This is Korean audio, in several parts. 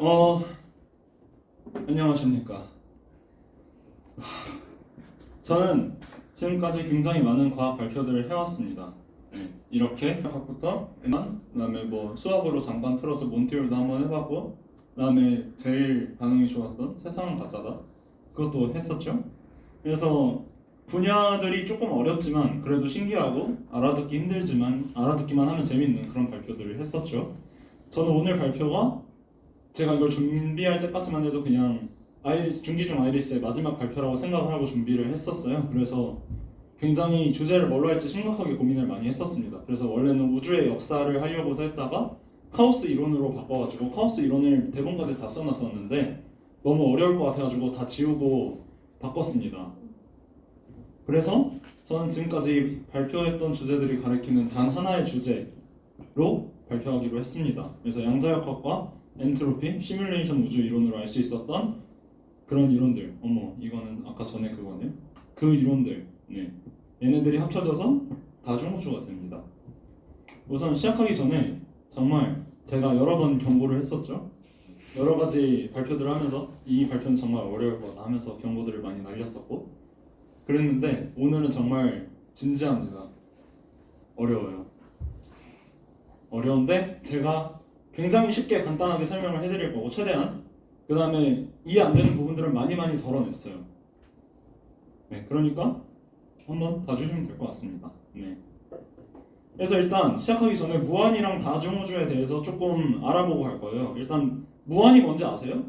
어, 안녕하십니까. 저는 지금까지 굉장히 많은 과학 발표들을 해왔습니다. 네, 이렇게 과학부터 그다음에 뭐 수학으로 잠깐 틀어서 몬티올도 한번 해봤고, 그다음에 제일 반응이 좋았던 세상은 가짜다, 그것도 했었죠. 그래서 분야들이 조금 어렵지만 그래도 신기하고 알아듣기 힘들지만 알아듣기만 하면 재밌는 그런 발표들을 했었죠. 저는 오늘 발표가 제가 이걸 준비할 때까지만 해도 그냥 중기중 아이리스의 마지막 발표라고 생각을 하고 준비를 했었어요. 그래서 굉장히 주제를 뭘로 할지 심각하게 고민을 많이 했었습니다. 그래서 원래는 우주의 역사를 하려고 했다가 카오스 이론으로 바꿔가지고 카오스 이론을 대본까지 다 써놨었는데 너무 어려울 것 같아가지고 다 지우고 바꿨습니다. 그래서 저는 지금까지 발표했던 주제들이 가리키는 단 하나의 주제로 발표하기로 했습니다. 그래서 양자역학과 엔트로피, 시뮬레이션 우주 이론으로 알 수 있었던 그런 이론들, 이거는 아까 전에 그거네요. 그 이론들, 네, 얘네들이 합쳐져서 다중우주가 됩니다. 우선 시작하기 전에 정말 제가 여러 번 경고를 했었죠. 여러 가지 발표들을 하면서 이 발표는 정말 어려울 거다 하면서 경고들을 많이 날렸었고 그랬는데 오늘은 정말 진지합니다. 어려워요. 어려운데 제가 굉장히 쉽게 간단하게 설명을 해드릴 거고 최대한 그 다음에 이해 안 되는 부분들은 많이 덜어냈어요. 네, 그러니까 한번 봐주시면 될 것 같습니다. 네. 그래서 일단 시작하기 전에 무한이랑 다중우주에 대해서 조금 알아보고 갈 거예요. 일단 무한이 뭔지 아세요?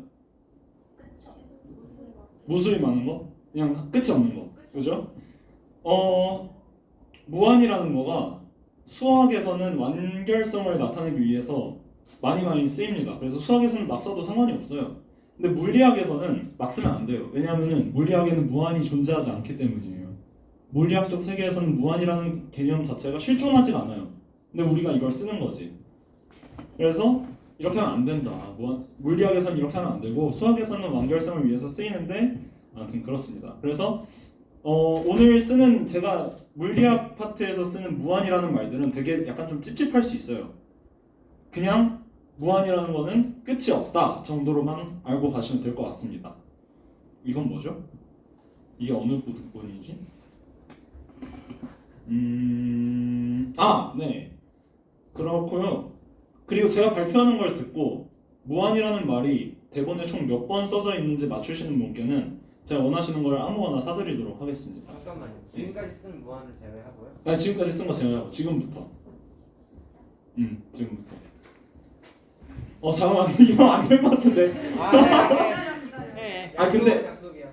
무수히 많은 거? 그냥 끝이 없는 거, 그죠? 무한이라는 거가 수학에서는 완결성을 나타내기 위해서 많이 쓰입니다. 그래서 수학에서는 막 써도 상관이 없어요. 근데 물리학에서는 막 쓰면 안 돼요. 왜냐하면 물리학에는 무한이 존재하지 않기 때문이에요. 물리학적 세계에서는 무한이라는 개념 자체가 실존하지가 않아요. 근데 우리가 이걸 쓰는 거지. 그래서 이렇게 하면 안 된다. 물리학에서는 이렇게 하면 안 되고 수학에서는 완결성을 위해서 쓰이는데 아무튼 그렇습니다. 그래서 오늘 쓰는 제가 물리학 파트에서 쓰는 무한이라는 말들은 되게 약간 좀 찝찝할 수 있어요. 그냥 무한이라는 거는 끝이 없다 정도로만 알고 가시면 될 것 같습니다. 이건 뭐죠? 이게 어느 부분이지? 네. 그렇고요. 그리고 제가 발표하는 걸 듣고 무한이라는 말이 대본에 총 몇 번 써져 있는지 맞추시는 분께는 제가 원하시는 걸 아무거나 사드리도록 하겠습니다. 잠깐만요. 지금까지 쓴 무한을 제외하고요? 네, 지금까지 쓴 거 제외하고 지금부터. 지금부터. 잠깐만 이거 안 될 것 같은데. 근데 약속이야.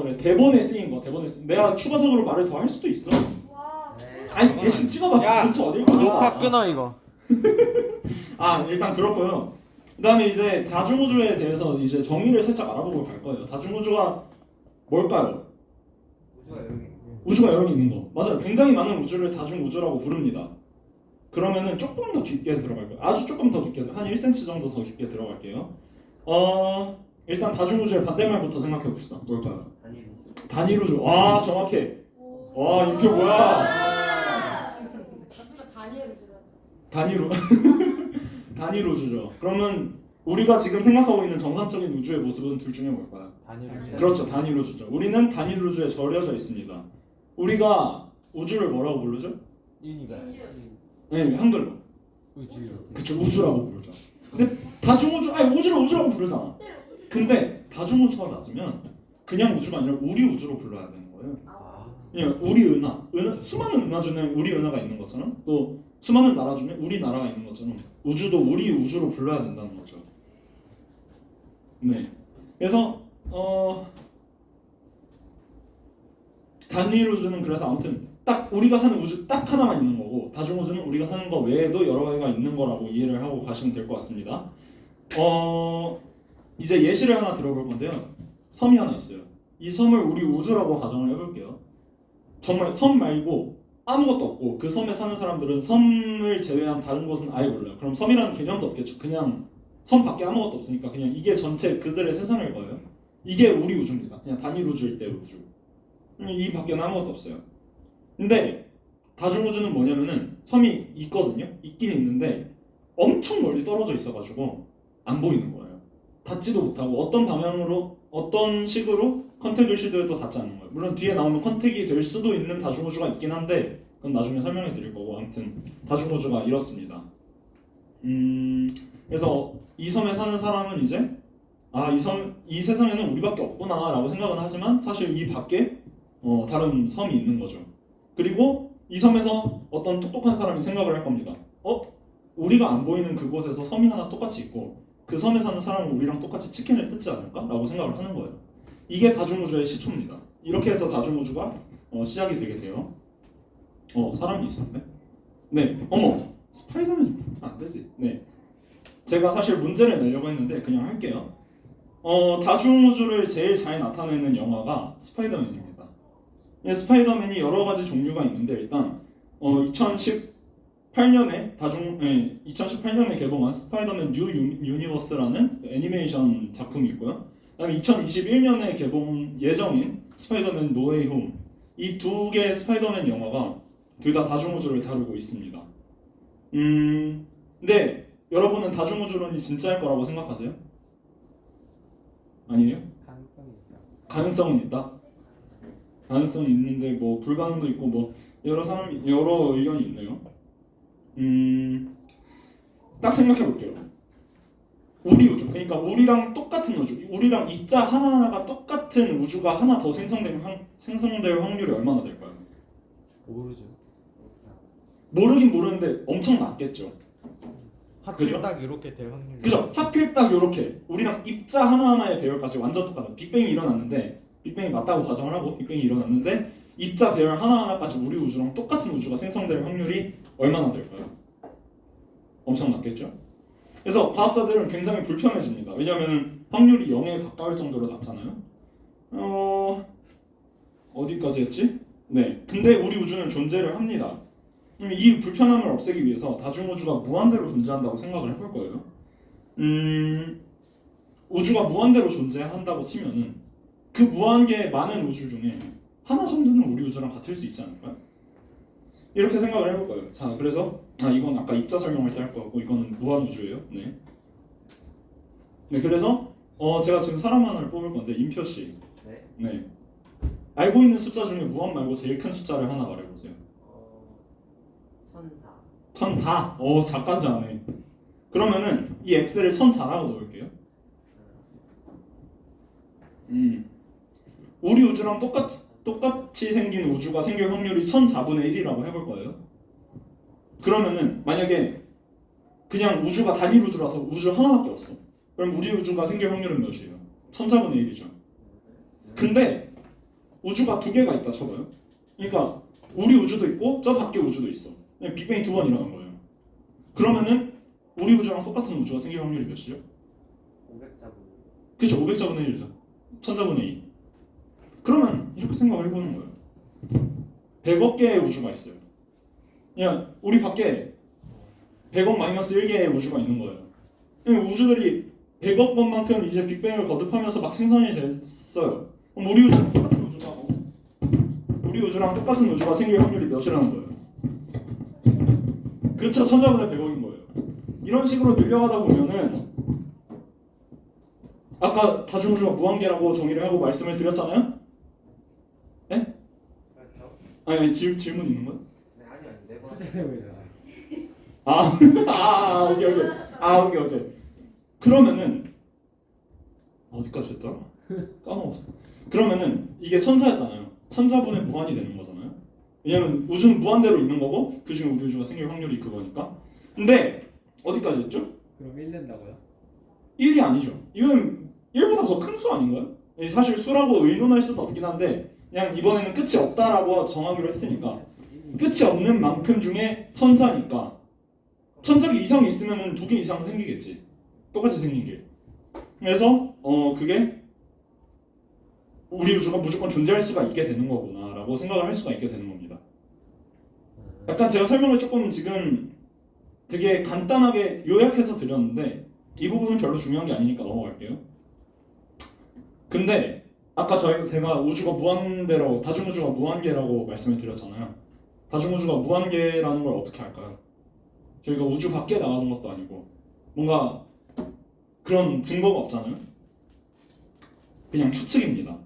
그래 대본에 쓰인 거 대본에 쓰인. 내가 추가적으로 말을 더 할 수도 있어. 네. 아니 대충 찍어봐. 근처 어딜 가. 녹화 끊어 이거. 일단 그렇고요. 그다음에 이제 다중우주에 대해서 이제 정의를 살짝 알아보고 갈 거예요. 다중우주가 뭘까요? 우주가 여러 개. 우주가 여러 개 있는 거. 맞아요. 굉장히 많은 우주를 다중우주라고 부릅니다. 그러면은 조금 더 깊게 들어갈게요. 아주 조금 더 깊게, 한 1cm 정도 더 깊게 들어갈게요. 일단 다중우주의 반대말부터 생각해 봅시다. 뭘까요? 단일우주. 와, 정확해. 와, 이 표 뭐야? 단일우주죠. 그러면 우리가 지금 생각하고 있는 정상적인 우주의 모습은 둘 중에 뭘까요? 단일우주. 그렇죠, 단일우주죠. 우리는 단일우주에 절여져 있습니다. 우리가 우주를 뭐라고 부르죠? 유니버스. 네, 한글로. 우주. 그쵸, 우주라고 부르죠. 근데 다중우주, 우주를 우주라고 부르잖아. 근데 다중우주가 낮으면 그냥 우주가 아니라 우리 우주로 불러야 되는 거예요. 그냥 우리 은하, 수많은 은하 중에 우리 은하가 있는 것처럼 또 수많은 나라 중에 우리 나라가 있는 것처럼 우주도 우리 우주로 불러야 된다는 거죠. 네. 그래서 단일 우주는 그래서 아무튼 딱 우리가 사는 우주 딱 하나만 있는 거고 다중우주는 우리가 사는 거 외에도 여러 가지가 있는 거라고 이해를 하고 가시면 될 것 같습니다. 이제 예시를 하나 들어볼 건데요. 섬이 하나 있어요. 이 섬을 우리 우주라고 가정을 해볼게요. 정말 섬 말고 아무것도 없고 그 섬에 사는 사람들은 섬을 제외한 다른 곳은 아예 몰라요. 그럼 섬이라는 개념도 없겠죠. 그냥 섬 밖에 아무것도 없으니까 그냥 이게 전체 그들의 세상일 거예요. 이게 우리 우주입니다. 그냥 단일 우주일 때 우주. 이 밖에는 아무것도 없어요. 근데 다중우주는 뭐냐면은 섬이 있거든요. 있긴 있는데 엄청 멀리 떨어져 있어가지고 안 보이는 거예요. 닿지도 못하고 어떤 방향으로 어떤 식으로 컨택을 시도해도 닿지 않는 거예요. 물론 뒤에 나오는 컨택이 될 수도 있는 다중우주가 있긴 한데 그건 나중에 설명해 드릴 거고 아무튼 다중우주가 이렇습니다. 그래서 이 섬에 사는 사람은 이제 이 세상에는 우리밖에 없구나라고 생각은 하지만 사실 이 밖에 다른 섬이 있는 거죠. 그리고 이 섬에서 어떤 똑똑한 사람이 생각을 할 겁니다. 우리가 안 보이는 그곳에서 섬이 하나 똑같이 있고 그 섬에 사는 사람은 우리랑 똑같이 치킨을 뜯지 않을까라고 생각을 하는 거예요. 이게 다중우주의 시초입니다. 이렇게 해서 다중우주가 시작이 되게 돼요. 사람이 있었네. 네, 어머, 스파이더맨이 보면 안 되지. 네, 제가 사실 문제를 내려고 했는데 그냥 할게요. 다중우주를 제일 잘 나타내는 영화가 스파이더맨입니다. 스파이더맨이 여러 가지 종류가 있는데 일단 2018년에 개봉한 스파이더맨 뉴 유니버스라는 애니메이션 작품이 있고요. 그다음에 2021년에 개봉 예정인 스파이더맨 노웨이 홈, 이 두 개의 스파이더맨 영화가 둘 다 다중우주를 다루고 있습니다. 근데 여러분은 다중우주론이 진짜일 거라고 생각하세요? 아니에요? 가능성은 있다. 가능성이 있는데 뭐 불가능도 있고 뭐 여러 의견이 있네요. 딱 생각해 볼게요. 우리 우주, 그러니까 우리랑 똑같은 우주, 우리랑 입자 하나하나가 똑같은 우주가 하나 더 생성될 확률이 얼마나 될까요? 모르죠. 모르긴 모르는데 엄청 낮겠죠. 하필 그죠? 딱 이렇게 될 확률이. 그죠? 하필 딱 이렇게 우리랑 입자 하나하나의 배열까지 완전 똑같아. 빅뱅이 일어났는데 빅뱅이 맞다고 가정을 하고 빅뱅이 일어났는데 입자 배열 하나하나까지 우리 우주랑 똑같은 우주가 생성될 확률이 얼마나 될까요? 엄청 낮겠죠? 그래서 과학자들은 굉장히 불편해집니다. 왜냐하면 확률이 0에 가까울 정도로 낮잖아요. 어디까지 했지? 네. 근데 우리 우주는 존재를 합니다. 이 불편함을 없애기 위해서 다중우주가 무한대로 존재한다고 생각을 해볼 거예요. 우주가 무한대로 존재한다고 치면은 그 무한계의 많은 우주 중에 하나 정도는 우리 우주랑 같을 수 있지 않을까요? 이렇게 생각을 해볼 거예요. 자, 그래서 이건 아까 입자 설명할 때 할 것 같고 이거는 무한 우주예요. 네. 네, 그래서 제가 지금 사람 하나를 뽑을 건데 임표 씨. 네. 네. 알고 있는 숫자 중에 무한 말고 제일 큰 숫자를 하나 말해보세요. 1004. 1004. 자까지 하네. 그러면은 이 x를 1004라고 넣을게요. 우리 우주랑 똑같이 생긴 우주가 생길 확률이 1004분의 1이라고 해볼 거예요. 그러면은 만약에 그냥 우주가 단일 우주라서 우주 하나밖에 없어. 그럼 우리 우주가 생길 확률은 몇이에요? 1004분의 1이죠. 근데 우주가 두 개가 있다 쳐봐요. 그러니까 우리 우주도 있고 저 밖에 우주도 있어. 빅뱅이 두 번 일어난 거예요. 그러면은 우리 우주랑 똑같은 우주가 생길 확률이 몇이죠? 500자분. 그쵸, 500자분의 1이죠. 1000자분의 2. 그러면 이렇게 생각을 해보는 거예요. 100억 개의 우주가 있어요. 그냥 우리 밖에 100억 마이너스 1개의 우주가 있는 거예요. 우주들이 100억 번만큼 이제 빅뱅을 거듭하면서 막 생성이 됐어요. 그럼 우리 우주랑 똑같은 우주가 우리 우주랑 똑같은 우주가 생길 확률이 몇이라는 거예요? 그렇죠, 1000자분의 100억인 거예요. 이런 식으로 늘려가다 보면은 아까 다중우주가 무한계라고 정의를 하고 말씀을 드렸잖아요? 네? 그렇죠. 아니 질문 있는 거야? 네, 아니요. 오케이. 그러면은 어디까지 했더라? 까먹었어. 그러면은 이게 천자였잖아요. 천자분의 무한이 되는 거잖아요. 왜냐면 우주는 무한대로 있는 거고 그 중에 우리 우주가 생길 확률이 그거니까. 근데 어디까지 했죠? 그럼 1 낸다고요? 1이 아니죠. 이건 1보다 더 큰 수 아닌가요? 사실 수라고 의논할 수도 없긴 한데 그냥 이번에는 끝이 없다라고 정하기로 했으니까 끝이 없는 만큼 중에 천자니까 천자기 이상이 있으면 두 개 이상 생기겠지. 똑같이 생긴 게. 그래서 그게 우리 우주가 무조건 존재할 수가 있게 되는 거구나라고 생각을 할 수가 있게 되는 겁니다. 약간 제가 설명을 조금 지금 되게 간단하게 요약해서 드렸는데 이 부분은 별로 중요한 게 아니니까 넘어갈게요. 근데 아까 제가 우주가 무한대로 다중우주가 무한계라고 말씀을 드렸잖아요. 다중우주가 무한계라는 걸 어떻게 할까요? 저희가 우주 밖에 나가는 것도 아니고 뭔가 그런 증거가 없잖아요. 그냥 추측입니다.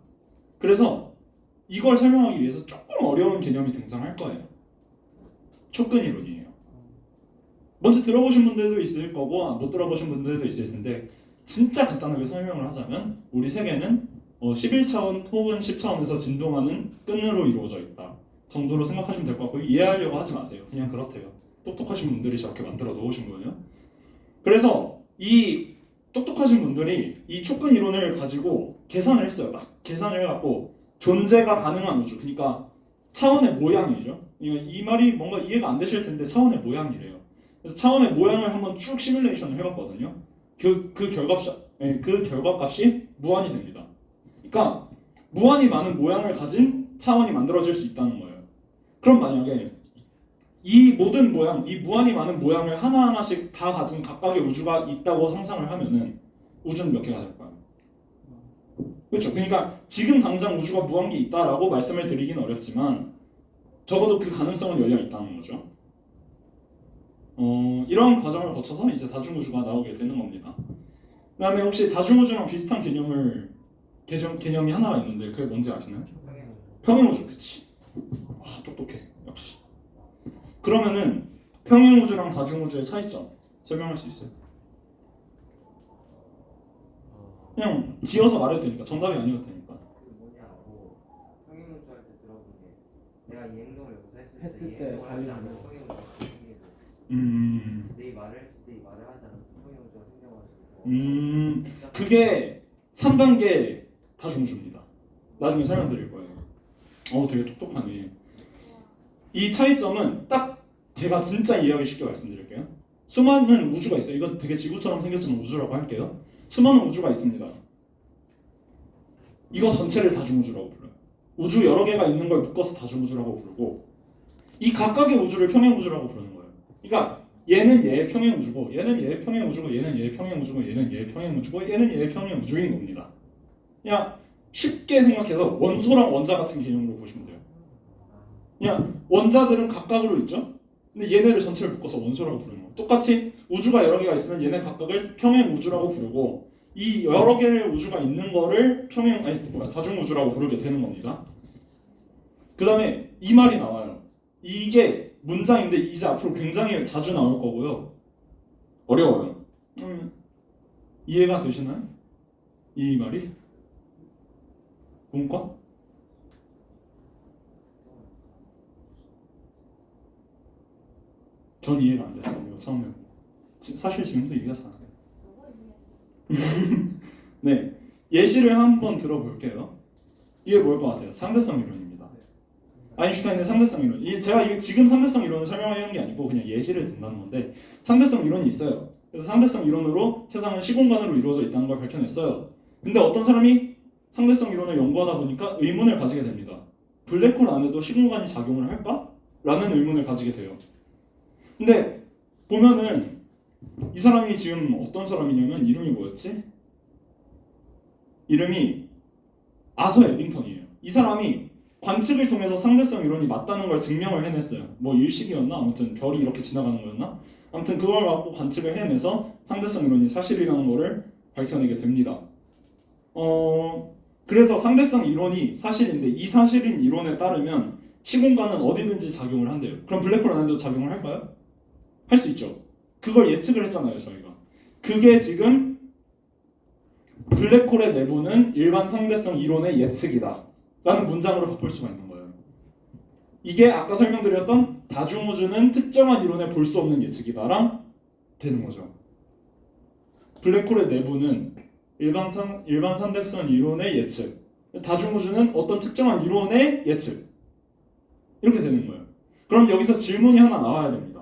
그래서 이걸 설명하기 위해서 조금 어려운 개념이 등장할 거예요. 촉근 이론이에요. 먼저 들어보신 분들도 있을 거고 못 들어보신 분들도 있을 텐데 진짜 간단하게 설명을 하자면 우리 세계는 11차원 혹은 10차원에서 진동하는 끈으로 이루어져 있다 정도로 생각하시면 될 것 같고 이해하려고 하지 마세요. 그냥 그렇대요. 똑똑하신 분들이 저렇게 만들어 놓으신 거예요. 그래서 이 똑똑하신 분들이 이 촉근 이론을 가지고 계산을 했어요. 막 계산을 해갖고 존재가 가능한 우주, 그러니까 차원의 모양이죠. 이 말이 뭔가 이해가 안 되실 텐데 차원의 모양이래요. 그래서 차원의 모양을 한번 쭉 시뮬레이션을 해봤거든요. 그 결과값이 무한이 됩니다. 그러니까 무한히 많은 모양을 가진 차원이 만들어질 수 있다는 거예요. 그럼 만약에 이 모든 모양, 이 무한히 많은 모양을 하나하나씩 다 가진 각각의 우주가 있다고 상상을 하면은 우주는 몇 개가 될까요? 그렇죠. 그러니까 지금 당장 우주가 무한계 있다라고 말씀을 드리긴 어렵지만 적어도 그 가능성은 열려 있다는 거죠. 이러한 과정을 거쳐서 이제 다중우주가 나오게 되는 겁니다. 그다음에 혹시 다중우주랑 비슷한 개념이 하나가 있는데 그게 뭔지 아시나요? 평행우주. 그치. 아, 똑똑해. 역시. 그러면은 평행우주랑 다중우주의 차이점 설명할 수 있어요? 그냥 지어서 말해도 되니까 정답이 아니어도 되니까. 그 뭐냐고 평행우주 할 때 들어본 게 내가 이 행동을 여기서 했을 했을 때 때 이 행동을 하지 않는 반응이 평행우주가 생기고 내 말을 했을 때 이 말을 하지 않는 평행우주가 생겨가지고 그게 3단계 다중우주입니다. 나중에 설명드릴 거예요. 되게 똑똑하네. 이 차이점은 딱 제가 진짜 이해하기 쉽게 말씀드릴게요. 수많은 우주가 있어요. 이건 되게 지구처럼 생겼지만 우주라고 할게요. 수많은 우주가 있습니다. 이거 전체를 다중우주라고 불러요. 우주 여러 개가 있는 걸 묶어서 다중우주라고 부르고 이 각각의 우주를 평행우주라고 부르는 거예요. 그러니까 얘는 얘의 평행우주고 얘는 얘의 평행우주고 얘는 얘의 평행우주고 얘는 얘의 평행우주고 얘는 얘의 평행우주인 겁니다. 그냥 쉽게 생각해서 원소랑 원자 같은 개념으로 보시면 돼요. 그냥 원자들은 각각으로 있죠. 근데 얘네를 전체를 묶어서 원소라고 부르는 거예요. 똑같이 우주가 여러 개가 있으면 얘네 각각을 평행우주라고 부르고 이 여러 개의 우주가 있는 거를 다중우주라고 부르게 되는 겁니다. 그 다음에 이 말이 나와요. 이게 문장인데 이제 앞으로 굉장히 자주 나올 거고요. 어려워요. 이해가 되시나요? 이 말이? 문과? 전 이해가 안 됐어요. 이거 처음에. 사실 지금도 이해가 잘 안 돼요. 네, 예시를 한번 들어볼게요. 이게 뭘 것 같아요? 상대성 이론입니다. 아인슈타인의 상대성 이론. 제가 지금 상대성 이론을 설명하려는 게 아니고 그냥 예시를 든다는 건데 상대성 이론이 있어요. 그래서 상대성 이론으로 세상은 시공간으로 이루어져 있다는 걸 밝혀냈어요. 근데 어떤 사람이 상대성 이론을 연구하다 보니까 의문을 가지게 됩니다. 블랙홀 안에도 시공간이 작용을 할까? 라는 의문을 가지게 돼요. 근데 보면은 이 사람이 지금 어떤 사람이냐면 이름이 뭐였지? 이름이 아서 에딩턴이에요. 이 사람이 관측을 통해서 상대성 이론이 맞다는 걸 증명을 해냈어요. 뭐 일식이었나? 아무튼 별이 이렇게 지나가는 거였나? 아무튼 그걸 갖고 관측을 해내서 상대성 이론이 사실이라는 거를 밝혀내게 됩니다. 그래서 상대성 이론이 사실인데 이 사실인 이론에 따르면 시공간은 어디든지 작용을 한대요. 그럼 블랙홀 안에도 작용을 할까요? 할 수 있죠. 그걸 예측을 했잖아요, 저희가. 그게 지금 블랙홀의 내부는 일반 상대성 이론의 예측이다 라는 문장으로 바꿀 수가 있는 거예요. 이게 아까 설명드렸던 다중우주는 특정한 이론에 볼 수 없는 예측이다랑 되는 거죠. 블랙홀의 내부는 일반 상대성 이론의 예측, 다중우주는 어떤 특정한 이론의 예측, 이렇게 되는 거예요. 그럼 여기서 질문이 하나 나와야 됩니다.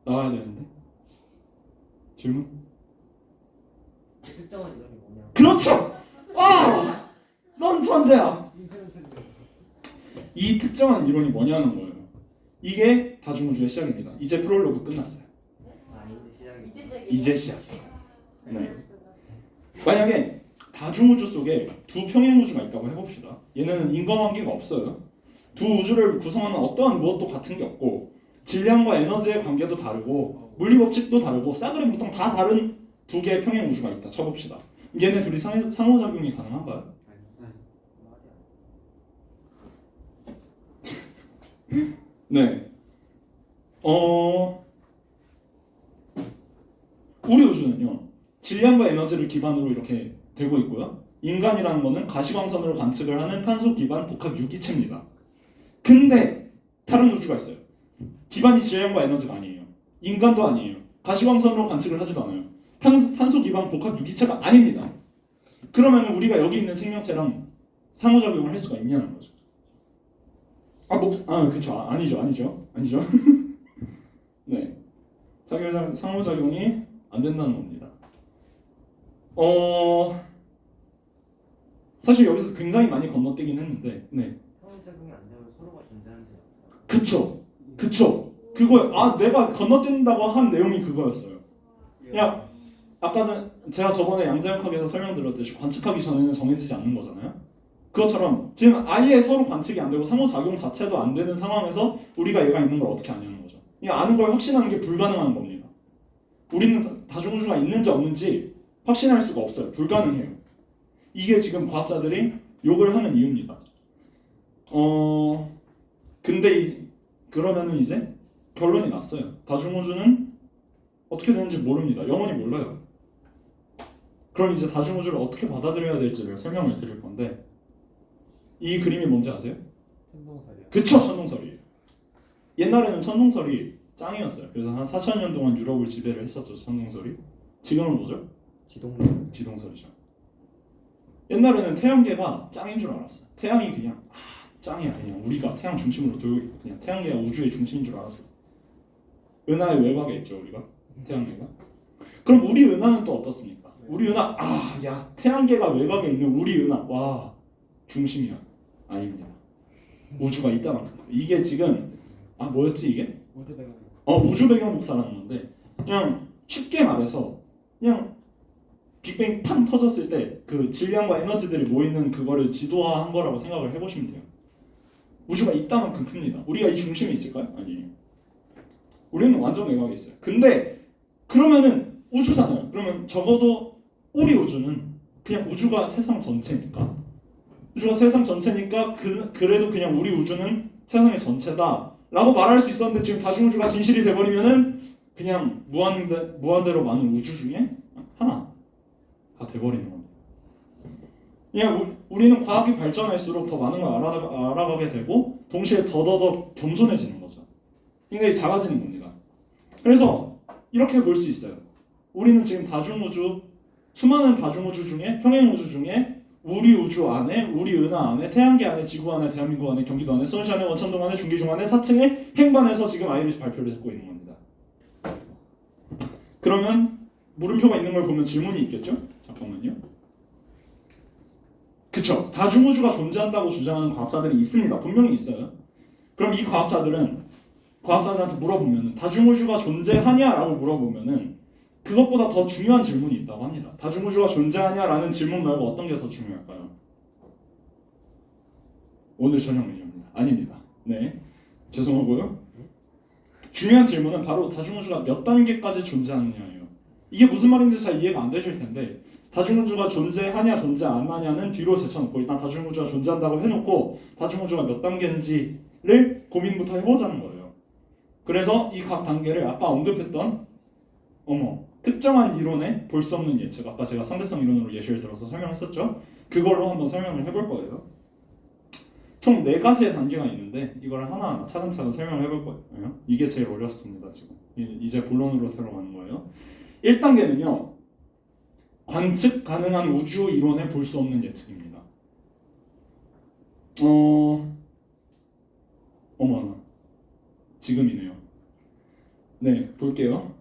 나와야 되는데 질문? 특정한 이론이 뭐냐? 그렇죠! 넌 천재야! 이 특정한 이론이 뭐냐는 거예요. 이게 다중우주의 시작입니다. 이제 프롤로그 끝났어요. 이제 시작. 네. 만약에 다중우주 속에 두 평행우주가 있다고 해봅시다. 얘네는 인과관계가 없어요. 두 우주를 구성하는 어떠한 무엇도 같은 게 없고 질량과 에너지의 관계도 다르고 물리 법칙도 다르고 싸그리 뭉텅 다 다른 두 개의 평행 우주가 있다 쳐봅시다. 얘네 둘이 상호작용이 가능한가요? 네. 우리 우주는요 질량과 에너지를 기반으로 이렇게 되고 있고요. 인간이라는 거는 가시광선으로 관측을 하는 탄소 기반 복합 유기체입니다. 근데 다른 우주가 있어요. 기반이 질량과 에너지가 아니에요. 인간도 아니에요. 가시광선으로 관측을 하지도 않아요. 탄소 기반 복합 유기체가 아닙니다. 그러면 우리가 여기 있는 생명체랑 상호작용을 할 수가 있냐는 거죠. 그쵸. 아니죠. 네. 상호작용이 안 된다는 겁니다. 사실 여기서 굉장히 많이 건너뛰긴 했는데, 네. 상호작용이 안 되면 서로가 존재하는 지 그쵸. 그거요. 내가 건너뛴다고 한 내용이 그거였어요. 야, 아까 제가 저번에 양자역학에서 설명드렸듯이 관측하기 전에는 정해지지 않는 거잖아요. 그것처럼 지금 아예 서로 관측이 안 되고 상호작용 자체도 안 되는 상황에서 우리가 얘가 있는 걸 어떻게 아냐는 거죠. 이 아는 걸 확신하는 게 불가능한 겁니다. 우리는 다중우주가 있는지 없는지 확신할 수가 없어요. 불가능해요. 이게 지금 과학자들이 욕을 하는 이유입니다. 근데 그러면은 이제 결론이 났어요. 다중우주는 어떻게 되는지 모릅니다. 영원히 몰라요. 그럼 이제 다중우주를 어떻게 받아들여야 될지를 설명을 드릴 건데 이 그림이 뭔지 아세요? 천동설이요. 그쵸, 천동설이에요. 옛날에는 천동설이 짱이었어요. 그래서 한 4,000년 동안 유럽을 지배를 했었죠, 천동설이. 지금은 뭐죠? 지동설이죠. 옛날에는 태양계가 짱인 줄 알았어요. 태양이 그냥 짱이야. 그냥 우리가 태양 중심으로 돌고 있고 그냥 태양계가 우주의 중심인 줄 알았어. 은하의 외곽에 있죠, 우리가. 태양계가. 그럼 우리 은하는 또 어떻습니까? 우리 은하 야 태양계가 외곽에 있는 우리 은하 와 중심이야. 아닙니다. 우주가 있다만큼. 이게 지금 뭐였지 이게? 우주 배경 복사라는 건데 그냥 쉽게 말해서 그냥 빅뱅 팡 터졌을 때 그 질량과 에너지들이 모이는 그거를 지도화한 거라고 생각을 해보시면 돼요. 우주가 이따만큼 큽니다. 우리가 이 중심에 있을까요? 아니에요. 우리는 완전 외곽에 있어요. 근데 그러면은 우주잖아요. 그러면 적어도 우리 우주는 그냥 우주가 세상 전체니까 그래도 그냥 우리 우주는 세상의 전체다 라고 말할 수 있었는데 지금 다중우주가 진실이 돼버리면은 그냥 무한대로 많은 우주 중에 하나가 돼버리는 겁니다. 그냥 우리는 과학이 발전할수록 더 많은 걸 알아가게 되고 동시에 더더더 겸손해지는 거죠. 굉장히 작아지는 겁니다. 그래서 이렇게 볼 수 있어요. 우리는 지금 수많은 다중우주 중에 평행우주 중에 우리 우주 안에, 우리 은하 안에, 태양계 안에, 지구 안에, 대한민국 안에, 경기도 안에, 서울시 안에, 원천동 안에, 중기중 안에 4층의 행반에서 지금 아이를 발표를 했고 있는 겁니다. 그러면 물음표가 있는 걸 보면 질문이 있겠죠? 잠깐만요. 그쵸? 다중우주가 존재한다고 주장하는 과학자들이 있습니다. 분명히 있어요. 그럼 이 과학자들한테 물어보면 다중우주가 존재하냐라고 물어보면은 그것보다 더 중요한 질문이 있다고 합니다. 다중우주가 존재하냐라는 질문 말고 어떤 게 더 중요할까요? 오늘 저녁 메뉴입니다. 아닙니다. 네, 죄송하고요. 중요한 질문은 바로 다중우주가 몇 단계까지 존재하느냐예요. 이게 무슨 말인지 잘 이해가 안 되실 텐데 다중우주가 존재하냐 존재 안 하냐는 뒤로 제쳐놓고 일단 다중우주가 존재한다고 해놓고 다중우주가 몇 단계인지를 고민부터 해보자는 거예요. 그래서 이 각 단계를 아까 언급했던 특정한 이론에 볼 수 없는 예측, 아까 제가 상대성 이론으로 예시를 들어서 설명했었죠. 그걸로 한번 설명을 해볼 거예요. 총 4가지의 단계가 있는데 이걸 하나하나 차근차근 설명을 해볼 거예요. 이게 제일 어렵습니다. 지금 이제 본론으로 들어가는 거예요. 1단계는요. 관측 가능한 우주 이론에 볼 수 없는 예측입니다. 어머나 지금이네요. 네, 볼게요.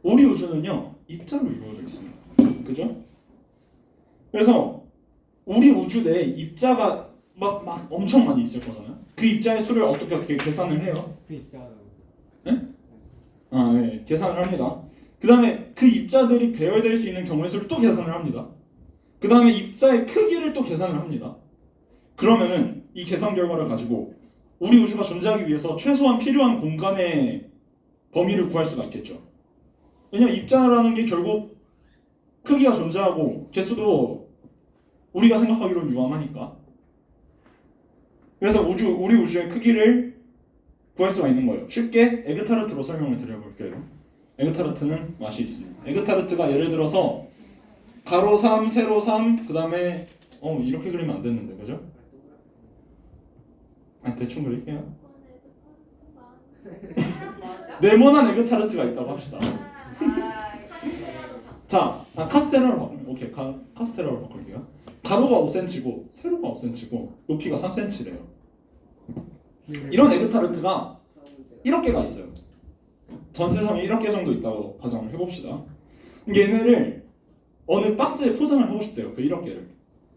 우리 우주는요 입자로 이루어져 있습니다. 그죠? 그래서 우리 우주 내에 입자가 막 엄청 많이 있을 거잖아요. 그 입자의 수를 어떻게 계산을 해요? 네, 계산을 합니다. 그 다음에 그 입자들이 배열될 수 있는 경우의 수를 또 계산을 합니다. 그 다음에 입자의 크기를 또 계산을 합니다. 그러면은 이 계산 결과를 가지고 우리 우주가 존재하기 위해서 최소한 필요한 공간의 범위를 구할 수가 있겠죠. 왜냐면 입자라는 게 결국 크기가 존재하고 개수도 우리가 생각하기로는 유한하니까. 그래서 우리 우주의 크기를 구할 수가 있는 거예요. 쉽게 에그타르트로 설명을 드려볼게요. 에그타르트는 맛이 있습니다. 에그타르트가 예를 들어서 가로 3, 세로 3, 그 다음에 이렇게 그리면 안 됐는데, 그죠? 대충 그릴게요. 네모난 에그타르트가 있다고 합시다. 자, 카스테라로 바꾸면 오케이, 카스테라로 바꿀게요. 가로가 5cm고 세로가 5cm고 높이가 3cm래요. 이런 에그타르트가 1억 개가 있어요. 전 세상에 1억 개 정도 있다고 가정을 해봅시다. 얘네를 어느 박스에 포장을 하고 싶대요. 그 1억 개를.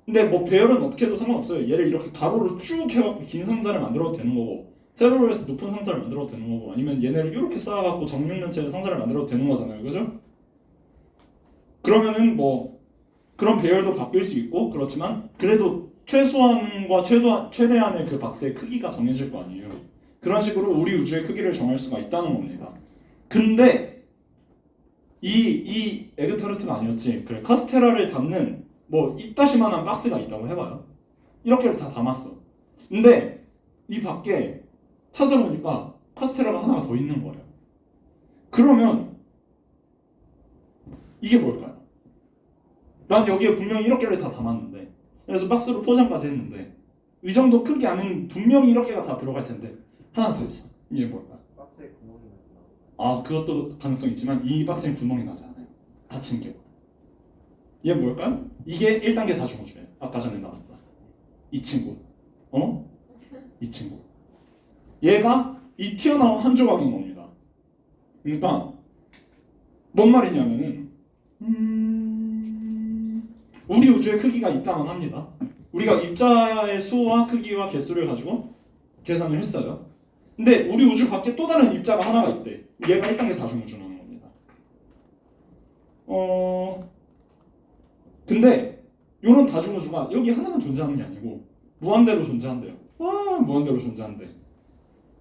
근데 뭐 배열은 어떻게 해도 상관없어요. 얘를 이렇게 가로로 쭉 해갖고 긴 상자를 만들어도 되는 거고, 세로로 해서 높은 상자를 만들어도 되는 거고, 아니면 얘네를 이렇게 쌓아갖고 정육면체의 상자를 만들어도 되는 거잖아요. 그죠? 그러면은 뭐 그런 배열도 바뀔 수 있고, 그렇지만 그래도 최소한과 최대한의 그 박스의 크기가 정해질 거 아니에요. 그런 식으로 우리 우주의 크기를 정할 수가 있다는 겁니다. 근데 이 에그타르트가 아니었지. 그래, 카스테라를 담는 뭐 이따시만한 박스가 있다고 해봐요. 이렇게를 다 담았어. 근데 이 밖에 찾아보니까 카스테라가 하나가 더 있는 거예요. 그러면 이게 뭘까요? 난 여기에 분명히 1억 개를 다 담았는데, 그래서 박스로 포장까지 했는데 이 정도 크기 안에는 분명히 1억 개가 다 들어갈 텐데 하나 더 있어. 이게 뭘까요? 박스에 구멍이 나요. 그것도 가능성이 있지만 이 박스에 구멍이 나지 않아요. 닫힌 게. 얘 뭘까요? 이게 1단계 다중우주예요. 아까 전에 나왔다. 이 친구. 이 친구. 얘가 이 튀어나온 한 조각인 겁니다. 그러니까 뭔 말이냐면은 우리 우주의 크기가 있다만 합니다. 우리가 입자의 수와 크기와 개수를 가지고 계산을 했어요. 근데 우리 우주 밖에 또 다른 입자가 하나가 있대. 얘가 1단계 다중우주라는 겁니다. 근데 이런 다중우주가 여기 하나만 존재하는 게 아니고 무한대로 존재한대요. 무한대로 존재한대.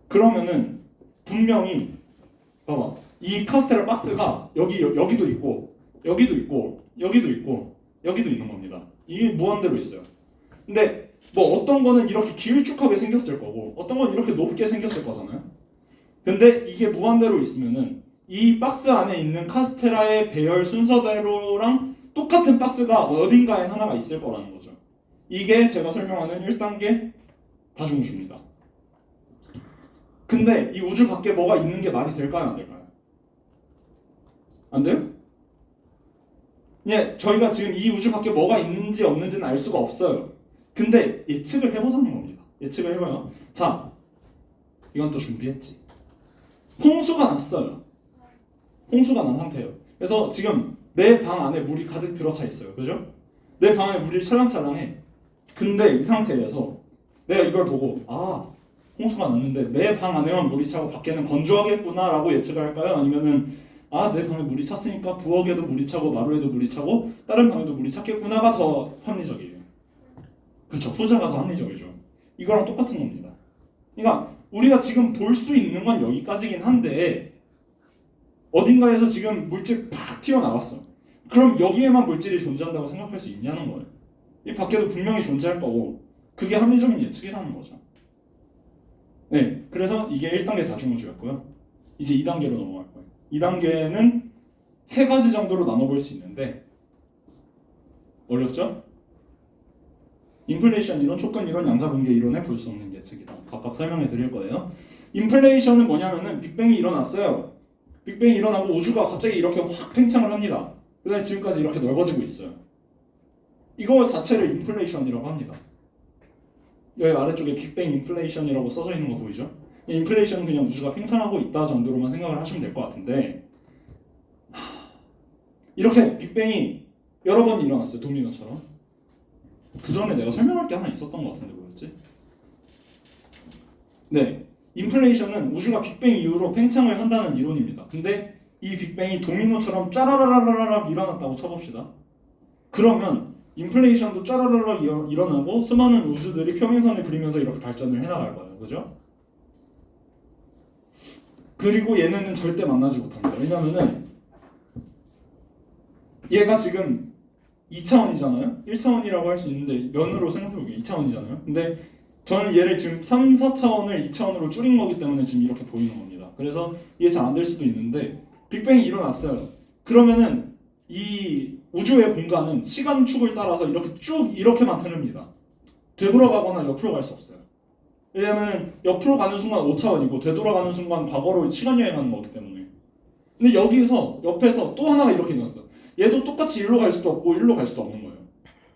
그러면은 분명히 봐봐. 이 카스테라 박스가 여기도 있고 여기도 있고 여기도 있고 여기도 있는 겁니다. 이게 무한대로 있어요. 근데 뭐 어떤 거는 이렇게 길쭉하게 생겼을 거고 어떤 건 이렇게 높게 생겼을 거잖아요. 근데 이게 무한대로 있으면은 이 박스 안에 있는 카스테라의 배열 순서대로랑 똑같은 박스가 어딘가에 하나가 있을 거라는 거죠. 이게 제가 설명하는 1단계 다중우주입니다. 근데 이 우주 밖에 뭐가 있는 게 말이 될까요? 안 될까요? 안 돼요? 예, 저희가 지금 이 우주 밖에 뭐가 있는지 없는지는 알 수가 없어요. 근데 예측을 해보자는 겁니다. 예측을 해봐요. 자, 이건 또 준비했지. 홍수가 났어요. 홍수가 난 상태예요. 그래서 지금 내 방 안에 물이 가득 들어차 있어요. 그죠? 내 방 안에 물이 찰랑찰랑해. 근데 이 상태에서 내가 이걸 보고 홍수가 났는데 내 방 안에만 물이 차고 밖에는 건조하겠구나 라고 예측을 할까요? 아니면은 내 방에 물이 찼으니까 부엌에도 물이 차고 마루에도 물이 차고 다른 방에도 물이 찼겠구나가 더 합리적이에요. 그렇죠. 후자가 더 합리적이죠. 이거랑 똑같은 겁니다. 그러니까 우리가 지금 볼 수 있는 건 여기까지긴 한데 어딘가에서 지금 물질 팍 튀어나왔어. 그럼 여기에만 물질이 존재한다고 생각할 수 있냐는 거예요. 이 밖에도 분명히 존재할 거고 그게 합리적인 예측이라는 거죠. 네, 그래서 이게 1단계 다중우주였고요. 이제 2단계로 넘어갈 거예요. 2단계는 세 가지 정도로 나눠볼 수 있는데 어렵죠? 인플레이션 이론, 촉근 이론, 양자분계 이론에 볼 수 없는 예측이다. 각각 설명해 드릴 거예요. 인플레이션은 뭐냐면은 빅뱅이 일어났어요. 빅뱅이 일어나고 우주가 갑자기 이렇게 확 팽창을 합니다. 그 다음에 지금까지 이렇게 넓어지고 있어요. 이거 자체를 인플레이션이라고 합니다. 여기 아래쪽에 빅뱅 인플레이션이라고 써져 있는 거 보이죠? 인플레이션은 그냥 우주가 팽창하고 있다 정도로만 생각을 하시면 될 것 같은데 이렇게 빅뱅이 여러 번 일어났어요. 도미노처럼. 그 전에 내가 설명할 게 하나 있었던 것 같은데 뭐였지? 네, 인플레이션은 우주가 빅뱅 이후로 팽창을 한다는 이론입니다. 근데 이 빅뱅이 도미노처럼 짜라라라라라 일어났다고 쳐봅시다. 그러면 인플레이션도 쫘라라라 일어나고 수많은 우주들이 평행선을 그리면서 이렇게 발전을 해나갈 거예요. 그죠? 그리고 얘네는 절대 만나지 못합니다. 왜냐면은 얘가 지금 2차원이잖아요. 1차원이라고 할 수 있는데 면으로 생각해보면 2차원이잖아요. 근데 저는 얘를 지금 3, 4차원을 2차원으로 줄인 거기 때문에 지금 이렇게 보이는 겁니다. 그래서 이게 잘 안 될 수도 있는데 빅뱅이 일어났어요. 그러면은 이 우주의 공간은 시간축을 따라서 이렇게 쭉 이렇게만 흐릅니다. 되돌아가거나 옆으로 갈 수 없어요. 왜냐면 옆으로 가는 순간 5차원이고 되돌아가는 순간 과거로 시간 여행하는 거기 때문에. 근데 여기서 옆에서 또 하나가 이렇게 있었어. 얘도 똑같이 일로 갈 수도 없고 일로 갈 수도 없는 거예요.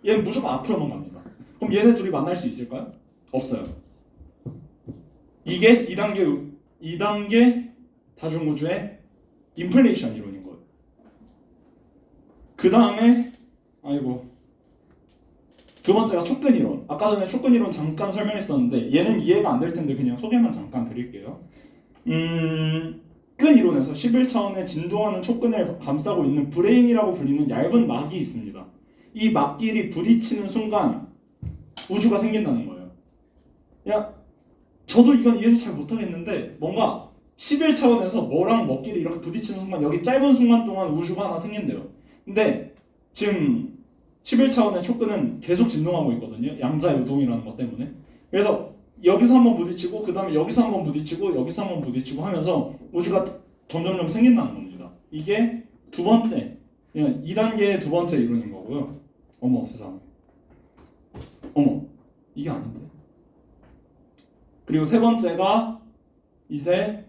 얘는 무조건 앞으로만 갑니다. 그럼 얘네 둘이 만날 수 있을까요? 없어요. 이게 2단계 다중우주의 인플레이션 이론인 거예요. 그 다음에 두 번째가 촉근 이론. 아까 전에 촉근 이론 잠깐 설명했었는데 얘는 이해가 안 될 텐데 그냥 소개만 잠깐 드릴게요. 끈 이론에서 11차원의 진동하는 촉근을 감싸고 있는 브레인이라고 불리는 얇은 막이 있습니다. 이 막끼리 부딪히는 순간 우주가 생긴다는 거예요. 저도 이건 이해를 잘 못하겠는데 뭔가 11차원에서 뭐랑 뭐끼리 이렇게 부딪히는 순간 여기 짧은 순간 동안 우주가 하나 생긴대요. 근데 지금 11차원의 촉근은 계속 진동하고 있거든요. 양자요동이라는 것 때문에. 그래서 여기서 한번 부딪히고 그 다음에 여기서 한번 부딪히고 여기서 한번 부딪히고 하면서 우주가 점점점 생긴다는 겁니다. 이게 두 번째, 2단계의 두 번째 이론인 거고요. 어머 세상에. 어머 이게 아닌데. 그리고 세 번째가 이제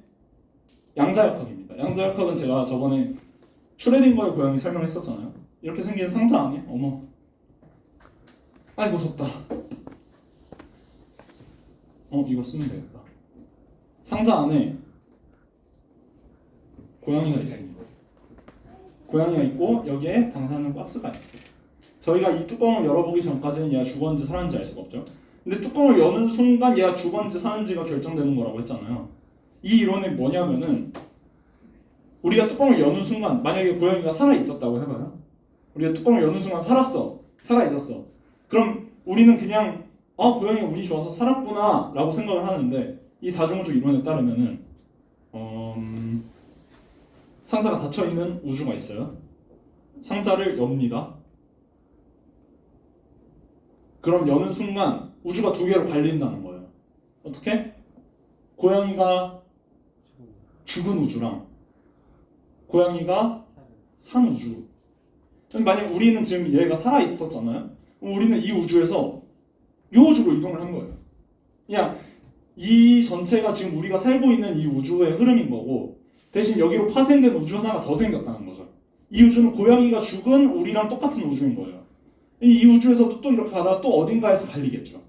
양자역학입니다. 양자역학은 제가 저번에 슈레딩거의 고양이 설명했었잖아요. 이렇게 생긴 상자 안에 어머 아이고 덥다. 이거 쓰면 되겠다. 상자 안에 고양이가 있습니다. 고양이가 있고 여기에 방사능 박스가 있어요. 저희가 이 뚜껑을 열어보기 전까지는 얘가 죽었는지 살았는지 알 수가 없죠. 근데 뚜껑을 여는 순간 얘가 죽었는지 사는지가 결정되는 거라고 했잖아요. 이 이론이 뭐냐면은 우리가 뚜껑을 여는 순간 만약에 고양이가 살아 있었다고 해봐요. 우리가 뚜껑을 여는 순간 살아 있었어. 그럼 우리는 그냥 고양이가 운이 좋아서 살았구나 라고 생각을 하는데 이 다중우주 이론에 따르면은 상자가 닫혀있는 우주가 있어요. 상자를 엽니다. 그럼 여는 순간 우주가 두 개로 갈린다는 거예요. 어떻게? 고양이가 죽은 우주랑 고양이가 산 우주. 만약 우리는 지금 얘가 살아 있었잖아요. 우리는 이 우주에서 이 우주로 이동을 한 거예요. 그냥 이 전체가 지금 우리가 살고 있는 이 우주의 흐름인 거고 대신 여기로 파생된 우주 하나가 더 생겼다는 거죠. 이 우주는 고양이가 죽은 우리랑 똑같은 우주인 거예요. 이 우주에서도 또 이렇게 가다가 또 어딘가에서 갈리겠죠.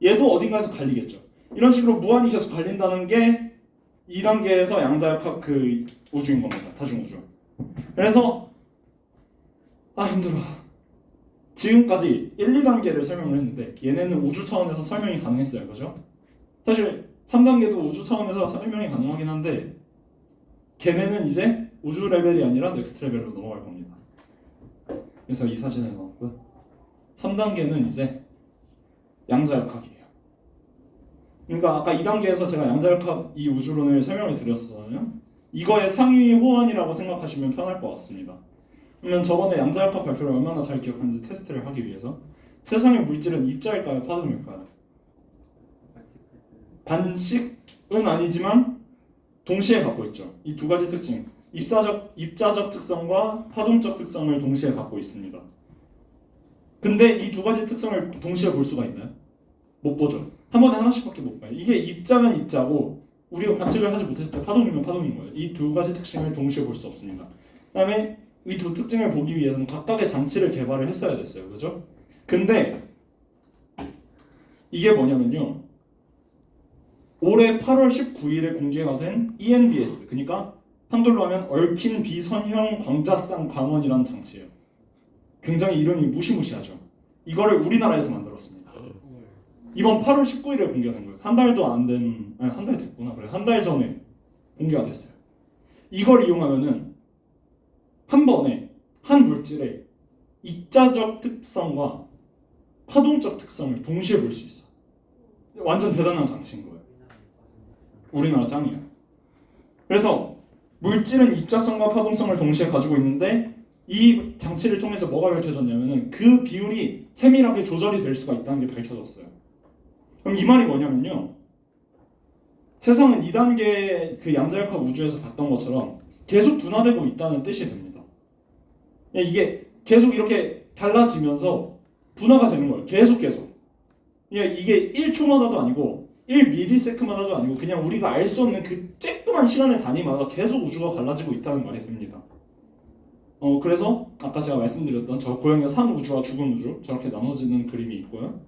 얘도 어딘가에서 갈리겠죠. 이런 식으로 무한히 계속 갈린다는 게 2단계에서 양자역학 그 우주인 겁니다. 다중우주. 그래서 힘들어. 지금까지 1, 2단계를 설명을 했는데 얘네는 우주 차원에서 설명이 가능했어요. 그죠? 사실 3단계도 우주 차원에서 설명이 가능하긴 한데 걔네는 이제 우주 레벨이 아니라 넥스트 레벨로 넘어갈 겁니다. 그래서 이 사진에 넣었고요. 3단계는 이제 양자역학이에요. 그러니까 아까 2단계에서 제가 양자역학 이 우주론을 설명을 드렸었잖아요. 이거의 상위 호환이라고 생각하시면 편할 것 같습니다. 그러면 저번에 양자역학 발표를 얼마나 잘 기억하는지 테스트를 하기 위해서 세상의 물질은 입자일까요? 파동일까요? 반씩은 아니지만 동시에 갖고 있죠. 이 두 가지 특징, 입자적 특성과 파동적 특성을 동시에 갖고 있습니다. 근데 이 두 가지 특성을 동시에 볼 수가 있나요? 못 보죠. 한 번에 하나씩밖에 못 봐요. 이게 입자면 입자고 우리가 관측을 하지 못했을 때 파동이면 파동인 거예요. 이 두 가지 특징을 동시에 볼 수 없습니다. 그다음에 이 두 특징을 보기 위해서는 각각의 장치를 개발을 했어야 됐어요. 그죠? 근데 이게 뭐냐면요. 올해 8월 19일에 공개가 된 ENBS, 그러니까 한글로 하면 얽힌 비선형 광자쌍 광원이라는 장치예요. 굉장히 이름이 무시무시하죠. 이거를 우리나라에서 만들었습니다. 이번 8월 19일에 공개된 거예요. 한 달도 안 된, 아니 한 달 됐구나. 그래, 한 달 전에 공개가 됐어요. 이걸 이용하면은 한 번에 한 물질에 입자적 특성과 파동적 특성을 동시에 볼 수 있어. 완전 대단한 장치인 거예요. 우리나라 짱이야. 그래서 물질은 입자성과 파동성을 동시에 가지고 있는데 이 장치를 통해서 뭐가 밝혀졌냐면은 그 비율이 세밀하게 조절이 될 수가 있다는 게 밝혀졌어요. 그럼 이 말이 뭐냐면요. 세상은 2단계 그 양자역학 우주에서 봤던 것처럼 계속 둔화되고 있다는 뜻이 됩니다. 이게 계속 이렇게 달라지면서 분화가 되는 거예요. 계속. 이게 1초마다도 아니고 1ms마다도 아니고 그냥 우리가 알 수 없는 그 쬐끄만 시간의 단위마다 계속 우주가 갈라지고 있다는 말이 됩니다. 그래서 아까 제가 말씀드렸던 저 고양이가 산 우주와 죽은 우주 저렇게 나눠지는 그림이 있고요.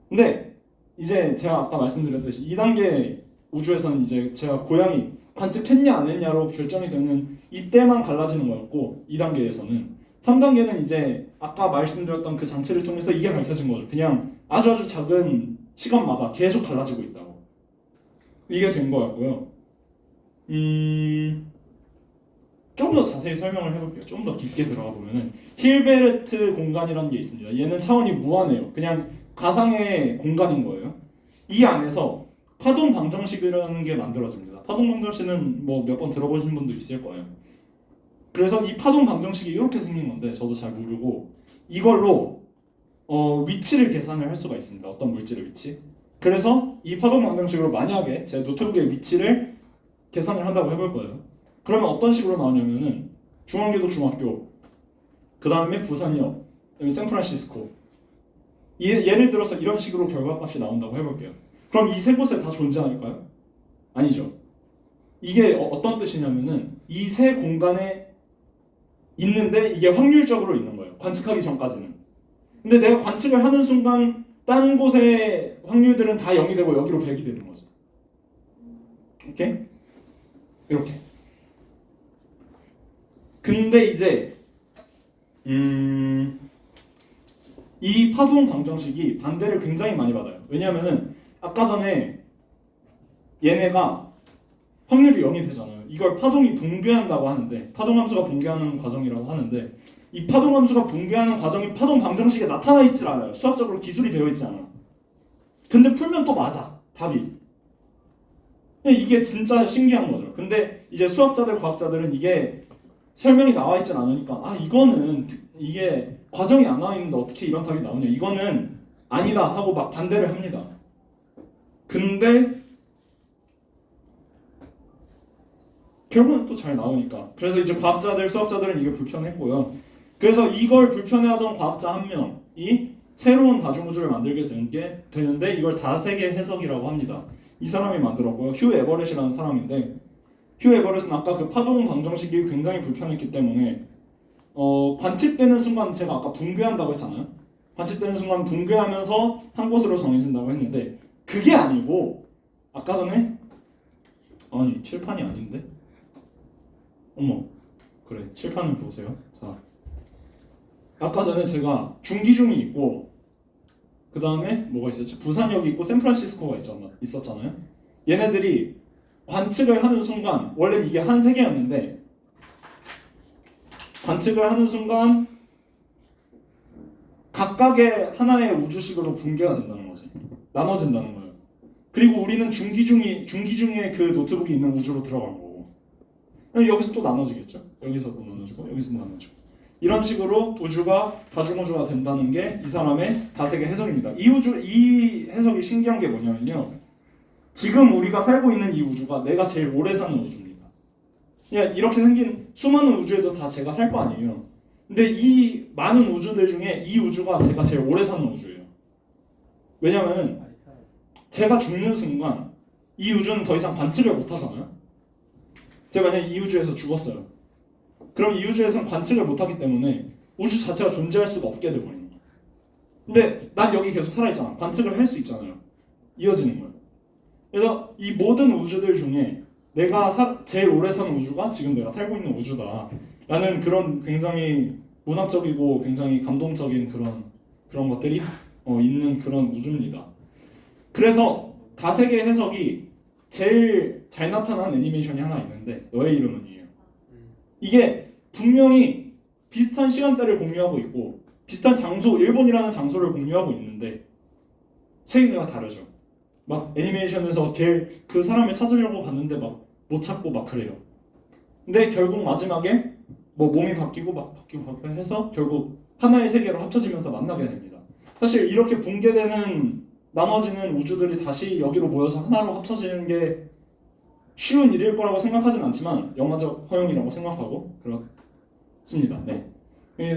근데 이제 제가 아까 말씀드렸듯이 2단계 우주에서는 이제 제가 고양이 관측했냐 안 했냐로 결정이 되는 이때만 갈라지는 거였고 2단계에서는 3단계는 이제 아까 말씀드렸던 그 장치를 통해서 이게 밝혀진 거죠. 그냥 아주 작은 시간마다 계속 갈라지고 있다고. 이게 된 거였고요. 좀 더 자세히 설명을 해볼게요. 좀 더 깊게 들어가 보면은 힐베르트 공간이라는 게 있습니다. 얘는 차원이 무한해요. 그냥 가상의 공간인 거예요. 이 안에서 파동 방정식이라는 게 만들어집니다. 파동 방정식은 뭐 몇 번 들어보신 분도 있을 거예요. 그래서 이 파동 방정식이 이렇게 생긴 건데 저도 잘 모르고 이걸로 위치를 계산을 할 수가 있습니다. 어떤 물질의 위치. 그래서 이 파동 방정식으로 만약에 제 노트북의 위치를 계산을 한다고 해볼 거예요. 그러면 어떤 식으로 나오냐면은 중앙계도 중학교, 그 다음에 부산역, 그다음에 샌프란시스코. 예를 들어서 이런 식으로 결과값이 나온다고 해볼게요. 그럼 이 세 곳에 다 존재할까요? 아니죠. 이게 어떤 뜻이냐면은 이 세 공간에 있는데 이게 확률적으로 있는 거예요. 관측하기 전까지는. 근데 내가 관측을 하는 순간 딴 곳의 확률들은 다 0이 되고 여기로 100이 되는 거죠. 오케이? 이렇게. 근데 이제 이 파동 방정식이 반대를 굉장히 많이 받아요. 왜냐면은 아까 전에 얘네가 확률이 0이 되잖아요. 이걸 파동이 붕괴한다고 하는데 파동함수가 붕괴하는 과정이라고 하는데 이 파동함수가 붕괴하는 과정이 파동 방정식에 나타나 있질 않아요. 수학적으로 기술이 되어 있지 않아. 근데 풀면 또 맞아. 답이. 이게 진짜 신기한 거죠. 근데 이제 수학자들, 과학자들은 이게 설명이 나와 있진 않으니까 이거는 이게 과정이 안 나와 있는데 어떻게 이런 답이 나오냐. 이거는 아니다 하고 막 반대를 합니다. 근데 결국은 또 잘 나오니까. 그래서 이제 과학자들, 수학자들은 이게 불편했고요. 그래서 이걸 불편해하던 과학자 한 명이 새로운 다중우주를 만들게 되는데 이걸 다세계 해석이라고 합니다. 이 사람이 만들었고요. 휴 에버렛이라는 사람인데 휴 에버렛은 아까 그 파동 방정식이 굉장히 불편했기 때문에 관측되는 순간 제가 아까 붕괴한다고 했잖아요. 관측되는 순간 붕괴하면서 한 곳으로 정해진다고 했는데 그게 아니고 아까 전에 아니 칠판이 아닌데? 어머 그래 칠판을 보세요. 자 아까 전에 제가 중기중이 있고 그 다음에 뭐가 있었지? 부산역이 있고 샌프란시스코가 있었잖아요. 얘네들이 관측을 하는 순간 원래 이게 한 세계였는데 관측을 하는 순간 각각의 하나의 우주식으로 붕괴가 된다는 거지. 나눠진다는 거예요. 그리고 우리는 중기중에 그 노트북이 있는 우주로 들어간 거고 여기서 또 나눠지겠죠. 여기서 또 나눠지고 여기서 또 나눠지고 이런 식으로 우주가 다중우주가 된다는 게 이 사람의 다세계 해석입니다. 이 해석이 신기한 게 뭐냐면요. 지금 우리가 살고 있는 이 우주가 내가 제일 오래 사는 우주입니다. 이렇게 생긴 수많은 우주에도 다 제가 살 거 아니에요. 근데 이 많은 우주들 중에 이 우주가 제가 제일 오래 사는 우주예요. 왜냐면 제가 죽는 순간 이 우주는 더 이상 관측을 못 하잖아요. 제가 만약에 이 우주에서 죽었어요. 그럼 이 우주에서는 관측을 못 하기 때문에 우주 자체가 존재할 수가 없게 돼버리는 거예요. 근데 난 여기 계속 살아있잖아. 관측을 할 수 있잖아요. 이어지는 거예요. 그래서 이 모든 우주들 중에 내가 제일 오래 사는 우주가 지금 내가 살고 있는 우주다 라는 그런 굉장히 문학적이고 굉장히 감동적인 그런 것들이 있는 그런 우주입니다. 그래서 다세계 해석이 제일 잘 나타난 애니메이션이 하나 있는데 너의 이름은이에요. 이게 분명히 비슷한 시간대를 공유하고 있고 비슷한 장소, 일본이라는 장소를 공유하고 있는데 세계가 다르죠. 막 애니메이션에서 그 사람을 찾으려고 갔는데 막 못 찾고 막 그래요. 근데 결국 마지막에 뭐 몸이 바뀌고 막 바뀌고 해서 결국 하나의 세계로 합쳐지면서 만나게 됩니다. 사실 이렇게 붕괴되는 나눠지는 우주들이 다시 여기로 모여서 하나로 합쳐지는 게 쉬운 일일 거라고 생각하진 않지만 영화적 허용이라고 생각하고 그렇습니다. 네.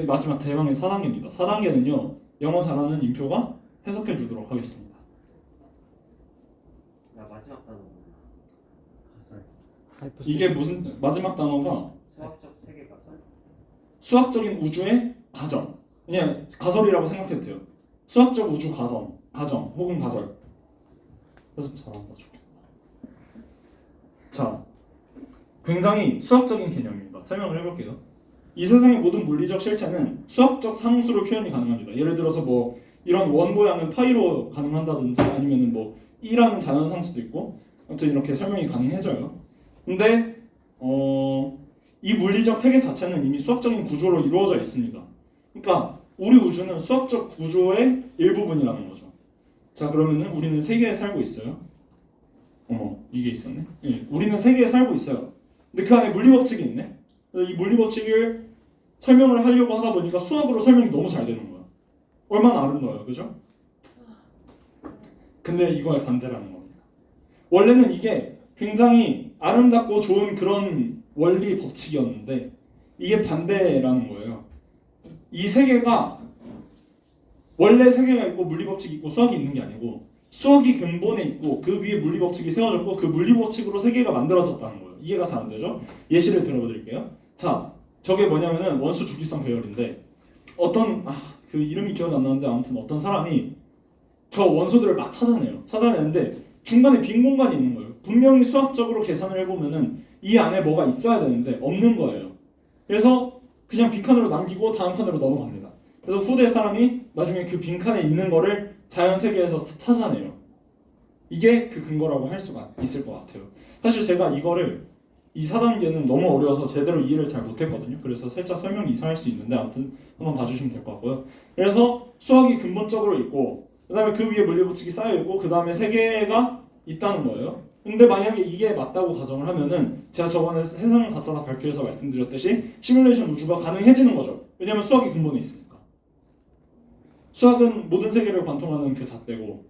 마지막 대망의 4단계입니다. 4단계는요. 영어 잘하는 인표가 해석해 주도록 하겠습니다. 나 마지막 단어 몰라. 이게 무슨 마지막 단어가 수학적 세계 가설? 수학적인 우주의 가정. 그냥 가설이라고 생각해도 돼요. 수학적 우주 가정 혹은 가설. 해석 잘한다. 좋겠다. 자, 굉장히 수학적인 개념입니다. 설명을 해볼게요. 이 세상의 모든 물리적 실체는 수학적 상수로 표현이 가능합니다. 예를 들어서 뭐 이런 원 모양은 파이로 가능한다든지 아니면은 뭐 2라는 자연상수도 있고 아무튼 이렇게 설명이 가능해져요. 근데 이 물리적 세계 자체는 이미 수학적인 구조로 이루어져 있습니다. 그러니까 우리 우주는 수학적 구조의 일부분이라는 거죠. 자, 그러면은 우리는 세계에 살고 있어요. 이게 있었네. 예, 우리는 세계에 살고 있어요. 근데 그 안에 물리법칙이 있네. 그래서 이 물리법칙을 설명을 하려고 하다 보니까 수학으로 설명이 너무 잘 되는 거야. 얼마나 아름다워요, 그죠? 근데 이거의 반대라는 겁니다. 원래는 이게 굉장히 아름답고 좋은 그런 원리 법칙이었는데 이게 반대라는 거예요. 이 세계가 원래 세계가 있고 물리법칙이 있고 수학이 있는 게 아니고 수학이 근본에 있고 그 위에 물리법칙이 세워졌고 그 물리법칙으로 세계가 만들어졌다는 거예요. 이해가 잘 안 되죠? 예시를 들어드릴게요. 자, 저게 뭐냐면은 원수 주기성 배열인데 어떤 그 이름이 기억이 안 나는데 아무튼 어떤 사람이 저 원소들을 막 찾아내요. 찾아내는데 중간에 빈 공간이 있는 거예요. 분명히 수학적으로 계산을 해보면은 이 안에 뭐가 있어야 되는데 없는 거예요. 그래서 그냥 빈칸으로 남기고 다음 칸으로 넘어갑니다. 그래서 후대 사람이 나중에 그 빈칸에 있는 거를 자연 세계에서 찾아내요. 이게 그 근거라고 할 수가 있을 것 같아요. 사실 제가 이 4단계는 너무 어려워서 제대로 이해를 잘 못했거든요. 그래서 살짝 설명이 이상할 수 있는데 아무튼 한번 봐주시면 될 것 같고요. 그래서 수학이 근본적으로 있고 그 다음에 그 위에 물리법칙이 쌓여있고 그 다음에 세계가 있다는 거예요. 근데 만약에 이게 맞다고 가정을 하면은 제가 저번에 세상을 가짜다 발표에서 말씀드렸듯이 시뮬레이션 우주가 가능해지는 거죠. 왜냐면 수학이 근본에 있으니까. 수학은 모든 세계를 관통하는 그 잣대고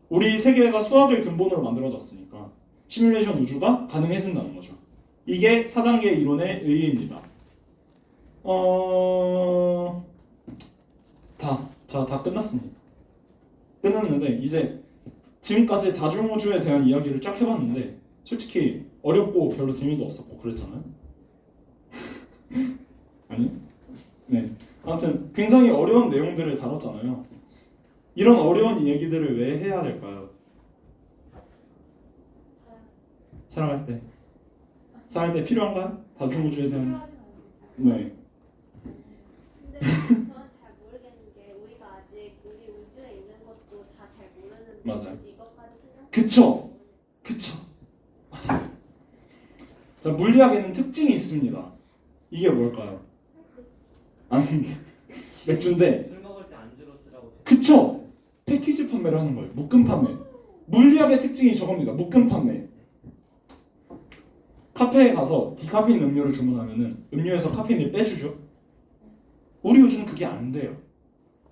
우리 세계가 수학을 근본으로 만들어졌으니까 시뮬레이션 우주가 가능해진다는 거죠. 이게 4단계 이론의 의의입니다. 다 끝났습니다. 끝났는데 이제 지금까지 다중우주에 대한 이야기를 쫙 해봤는데 솔직히 어렵고 별로 재미도 없었고 그랬잖아요. 아니? 네. 아무튼 굉장히 어려운 내용들을 다뤘잖아요. 이런 어려운 얘기들을 왜 해야 될까요? 살아갈 때 필요한가요? 다중우주에 대한 네. 근데 저는 잘 모르겠는 게 우리가 아직 우리 우주에 있는 것도 다 잘 모르는데 맞아요. 굳이 이것까지 신경 그쵸. 맞아요. 자, 물리학에는 특징이 있습니다. 이게 뭘까요? 아니 맥주인데 술 먹을 때 안주로 쓰라고. 그쵸. 패키지 판매를 하는 거예요. 묶음 판매. 물리학의 특징이 저겁니다. 묶음 판매. 카페에 가서 디카페인 음료를 주문하면은 음료에서 카페인을 빼주죠. 우리 우주는 그게 안 돼요.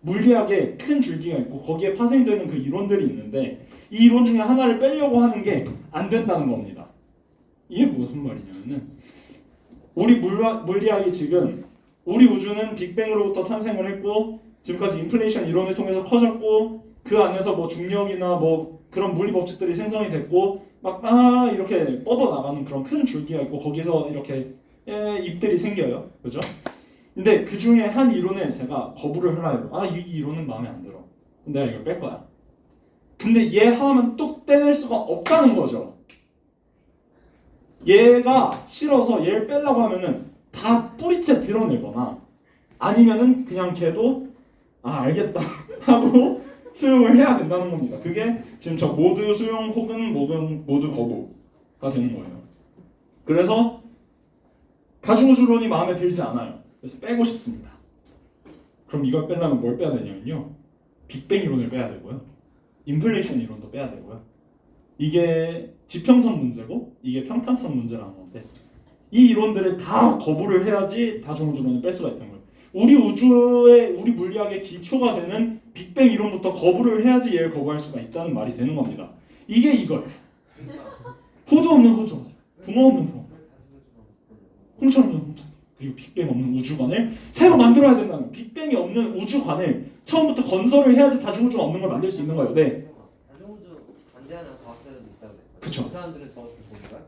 물리학에 큰 줄기가 있고 거기에 파생되는 그 이론들이 있는데 이 이론 중에 하나를 빼려고 하는 게 안 된다는 겁니다. 이게 무슨 말이냐면은 우리 물리학이 지금 우리 우주는 빅뱅으로부터 탄생을 했고 지금까지 인플레이션 이론을 통해서 커졌고 그 안에서 뭐 중력이나 뭐 그런 물리 법칙들이 생성이 됐고 막 이렇게 뻗어 나가는 그런 큰 줄기가 있고 거기서 이렇게 잎들이 생겨요. 그죠? 근데 그 중에 한 이론을 제가 거부를 해요. 이 이론은 마음에 안 들어. 내가 이걸 뺄 거야. 근데 얘 하나만 뚝 떼낼 수가 없다는 거죠. 얘가 싫어서 얘를 빼려고 하면은 다 뿌리채 드러내거나 아니면은 그냥 걔도 알겠다 하고 수용을 해야 된다는 겁니다. 그게 지금 저 모두 수용 혹은 모두 거부가 되는 거예요. 그래서 다중우주론이 마음에 들지 않아요. 그래서 빼고 싶습니다. 그럼 이걸 빼려면 뭘 빼야 되냐면요. 빅뱅 이론을 빼야 되고요. 인플레이션 이론도 빼야 되고요. 이게 지평선 문제고 이게 평탄선 문제라는 건데 이 이론들을 다 거부를 해야지 다중우주론을 뺄 수가 있다는 거예요. 우리 물리학의 기초가 되는 빅뱅 이론부터 거부를 해야지 얘를 거부할 수가 있다는 말이 되는 겁니다. 이게 이거예요. 그러니까 호도 없는 호주, 붕어 없는 붕어, 홍천 없는 홍천, 그리고 빅뱅 없는 우주관을 새로 만들어야 된다는 거예요. 빅뱅이 없는 우주관을 처음부터 건설을 해야지 다중우주가 없는 걸 만들 수 있는 거예요. 네. 다중우주 반대하는 과학자들도 있다고 그랬죠. 그쵸. 그 사람들은 저렇게 보는가요?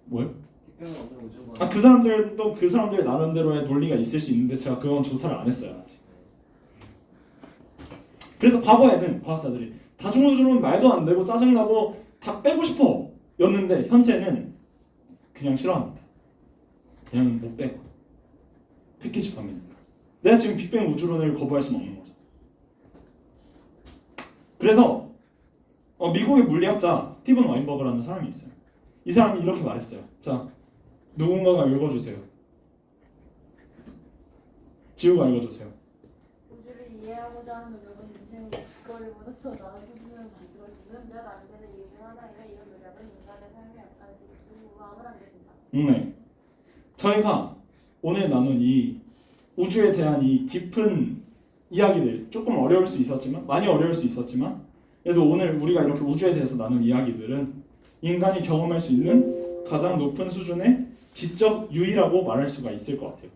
뭐요? 빅뱅은 없는 우주관. 아, 그 사람들도 그 사람들 나름대로의 논리가 있을 수 있는데 제가 그건 조사를 안 했어요. 아직. 그래서 과거에는 과학자들이 다중우주는 말도 안 되고 짜증나고 다 빼고 싶어 였는데 현재는 그냥 싫어합니다. 그냥 못 빼고 패키지 판매입니다. 내가 지금 빅뱅 우주론을 거부할 수는 없는 거죠. 그래서 미국의 물리학자 스티븐 와인버그라는 사람이 있어요. 이 사람이 이렇게 말했어요. 자, 누군가가 읽어주세요. 지우가 읽어주세요. 우주를 이해하고자 하는 노력은 인생의 직거리보다 더 나은 수준을 만들어주는 몇 안 되는 이유 중 하나이며 이런 노력은 인간의 삶에 약간의 무감을 안겨준다. 네. 저희가 오늘 나눈 이 우주에 대한 이 깊은 이야기들 조금 어려울 수 있었지만 많이 어려울 수 있었지만 그래도 오늘 우리가 이렇게 우주에 대해서 나눈 이야기들은 인간이 경험할 수 있는 가장 높은 수준의 지적 유의라고 말할 수가 있을 것 같아요.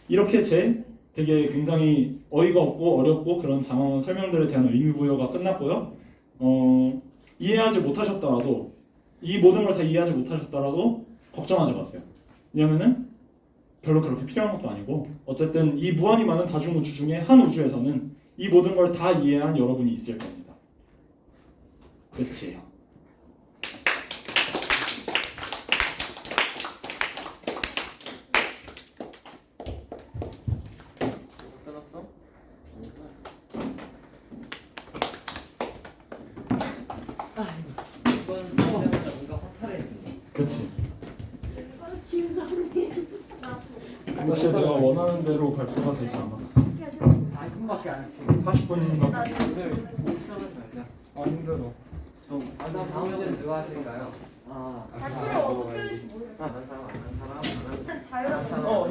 이렇게 제 되게 굉장히 어이가 없고 어렵고 그런 장황한 설명들에 대한 의미부여가 끝났고요. 이해하지 못하셨더라도 이 모든 걸 다 이해하지 못하셨더라도 걱정하지 마세요. 왜냐면은 별로 그렇게 필요한 것도 아니고 어쨌든 이 무한히 많은 다중우주 중에 한 우주에서는 이 모든 걸 다 이해한 여러분이 있을 겁니다. 끝이에요. 끊었어? 이번 때마다 뭔가 허탈해진다. 그치. 이거는 김성민. 사실 내가 원하는 대로 발표가 되지 않았어. 4분밖에 안 했어. 40분인가? 나 이거 시험하지 말자. 아 힘들어. 나 다음 주에 누가 하실까요? 아, 발표를 어떻게 해야 될지 모르겠어. 안 한 사람, 안 한 사람, 안 한 사람. 자유롭게. 어